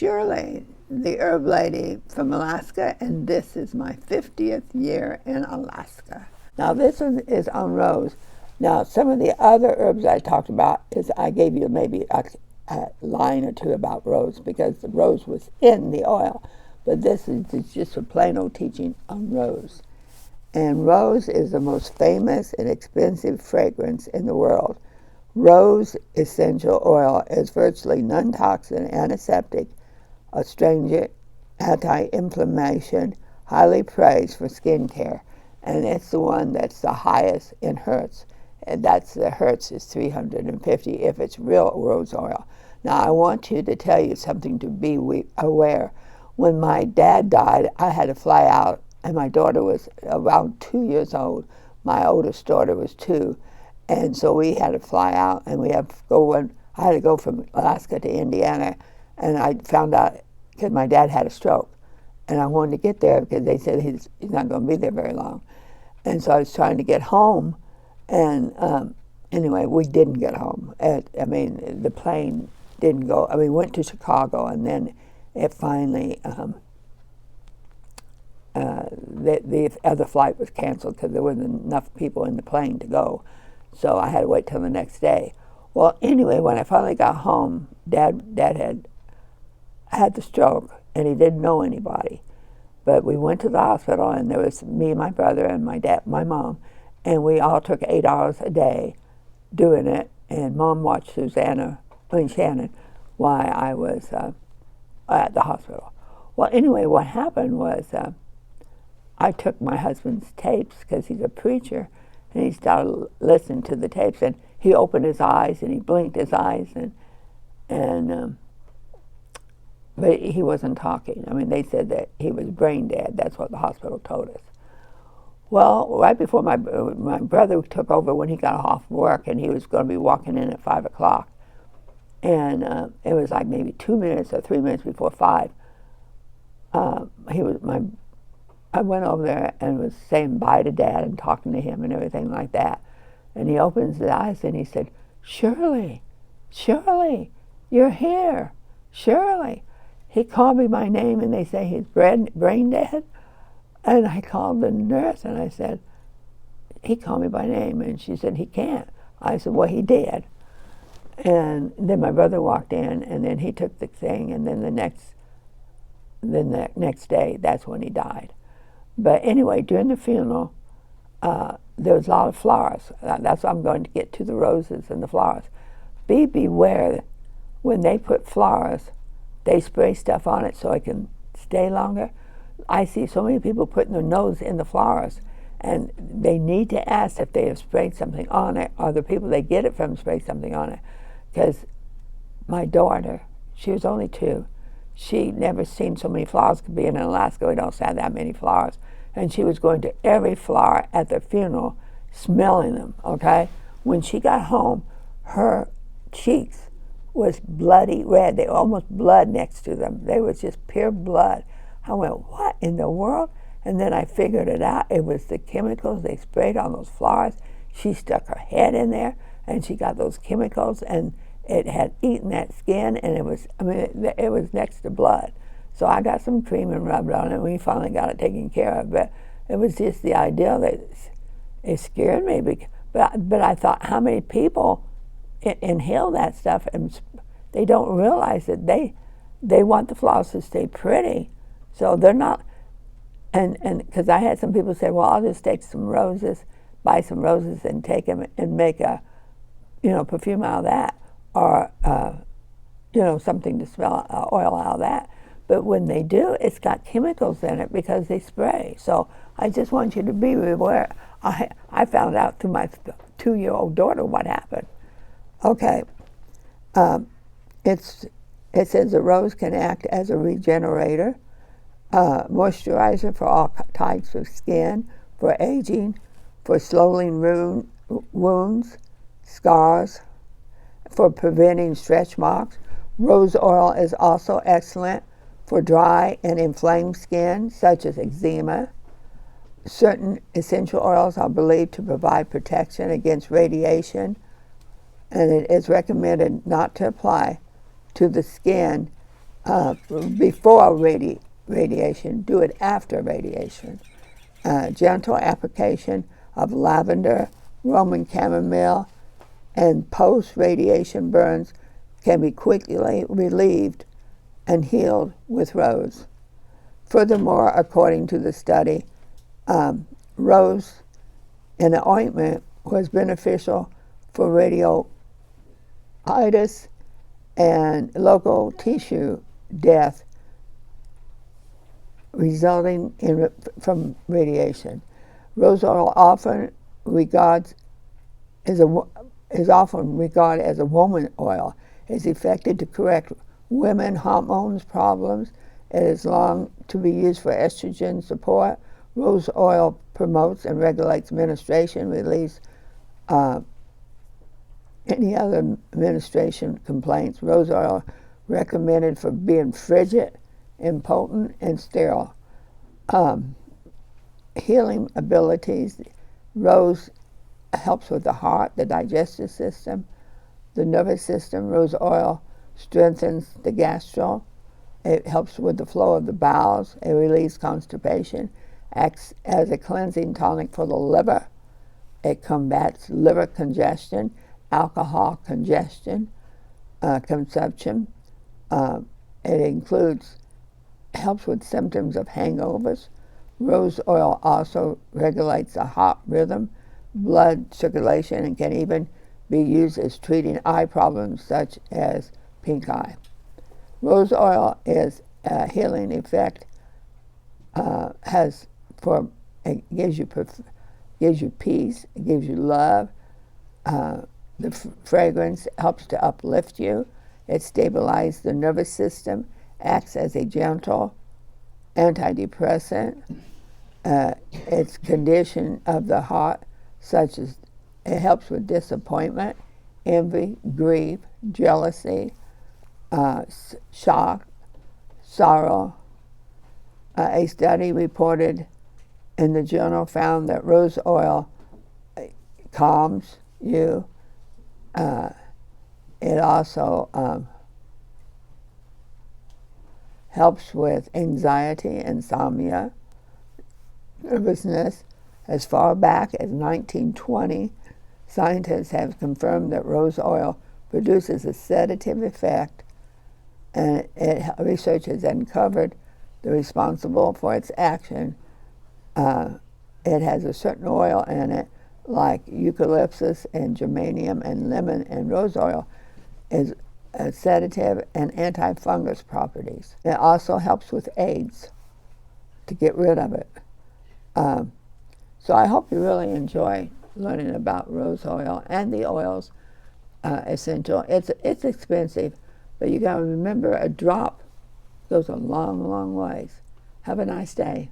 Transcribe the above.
Shirley, the herb lady from Alaska, and this is my 50th year in Alaska. Now this one is on rose. Now some of the other herbs I talked about is I gave you maybe a line or two about rose because the rose was in the oil, but this is just a plain old teaching on rose. And rose is the most famous and expensive fragrance in the world. Rose essential oil is virtually non-toxic, antiseptic, astringent, anti-inflammation, highly praised for skin care. And it's the one that's the highest in Hertz. And that's the Hertz is 350 if it's real rose oil. Now I want you to tell you something to be aware. When my dad died, I had to fly out, and my daughter was around 2 years old. My oldest daughter was 2. And so we had to fly out, and I had to go from Alaska to Indiana, and I found out because my dad had a stroke, and I wanted to get there because they said he's not going to be there very long. And so I was trying to get home, and anyway, we didn't get home. The plane didn't go. We went to Chicago, and then it finally, the other flight was canceled because there wasn't enough people in the plane to go. So I had to wait till the next day. Well, anyway, when I finally got home, Dad had the stroke, and he didn't know anybody. But we went to the hospital, and there was me, my brother, and my mom, and we all took 8 hours a day doing it. And Mom watched Shannon, while I was at the hospital. Well, anyway, what happened was I took my husband's tapes because he's a preacher, and he started listening to the tapes, and he opened his eyes and he blinked his eyes, but he wasn't talking. They said that he was brain dead. That's what the hospital told us. Well, right before my brother took over when he got off work, and he was going to be walking in at 5 o'clock, and it was like maybe 2 minutes or 3 minutes before 5. I went over there and was saying bye to Dad and talking to him and everything like that. And he opens his eyes and he said, Shirley, you're here, Shirley. He called me by name, and they say he's brain dead. And I called the nurse and I said, he called me by name, and she said, he can't. I said, well, he did. And then my brother walked in, and then he took the thing, and then the next day, that's when he died. But anyway, during the funeral, there was a lot of flowers. That's why I'm going to get to the roses and the flowers. Beware, when they put flowers, they spray stuff on it so it can stay longer. I see so many people putting their nose in the flowers, and they need to ask if they have sprayed something on it, or the people they get it from spray something on it. Because my daughter, she was only 2, she never seen so many flowers. Could be in Alaska, we don't have that many flowers. And she was going to every flower at the funeral, smelling them, okay? When she got home, her cheeks was bloody red. They were almost blood next to them. They was just pure blood. I went, what in the world? And then I figured it out. It was the chemicals they sprayed on those flowers. She stuck her head in there, and she got those chemicals, and it had eaten that skin, and it was next to blood. So I got some cream and rubbed on it, and we finally got it taken care of. But it was just the idea that it scared me. But I thought, how many people inhale that stuff, and they don't realize that they want the flowers to stay pretty. So they're not, and because I had some people say, well, I'll just take some roses, buy some roses and take them and make a, perfume out of that, or, something to smell, oil out of that. But when they do, it's got chemicals in it because they spray. So I just want you to be aware. I found out through my 2-year-old daughter what happened. Okay. It says the rose can act as a regenerator, moisturizer for all types of skin, for aging, for slowing wounds, scars, for preventing stretch marks. Rose oil is also excellent for dry and inflamed skin, such as eczema. Certain essential oils are believed to provide protection against radiation, and it is recommended not to apply to the skin before radiation, do it after radiation. Gentle application of lavender, Roman chamomile, and post-radiation burns can be quickly relieved and healed with rose. Furthermore, according to the study, rose in an ointment was beneficial for radioitis and local tissue death resulting from radiation. Rose oil is often regarded as a woman oil. It's effective to correct women hormones problems. It is long to be used for estrogen support. Rose oil promotes and regulates menstruation, relieves any other menstruation complaints. Rose oil recommended for being frigid, impotent, and sterile. Healing abilities. Rose helps with the heart, the digestive system, the nervous system. Rose oil strengthens the gastro. It helps with the flow of the bowels. It relieves constipation. Acts as a cleansing tonic for the liver. It combats liver congestion, alcohol consumption. It helps with symptoms of hangovers. Rose oil also regulates the heart rhythm, blood circulation, and can even be used as treating eye problems such as pink eye. Rose oil is a healing effect. It gives you peace. It gives you love. The fragrance helps to uplift you. It stabilizes the nervous system. Acts as a gentle antidepressant. Its condition of the heart, such as it helps with disappointment, envy, grief, jealousy, shock, sorrow. A study reported in the journal found that rose oil calms you. It also helps with anxiety, insomnia, nervousness. As far back as 1920, scientists have confirmed that rose oil produces a sedative effect, and research has uncovered the responsible for its action. It has a certain oil in it, like eucalyptus and geranium and lemon, and rose oil is a sedative and antifungus properties. It also helps with AIDS, to get rid of it. So I hope you really enjoy learning about rose oil and the oils essential. It's expensive, but you got to remember a drop goes a long, long ways. Have a nice day.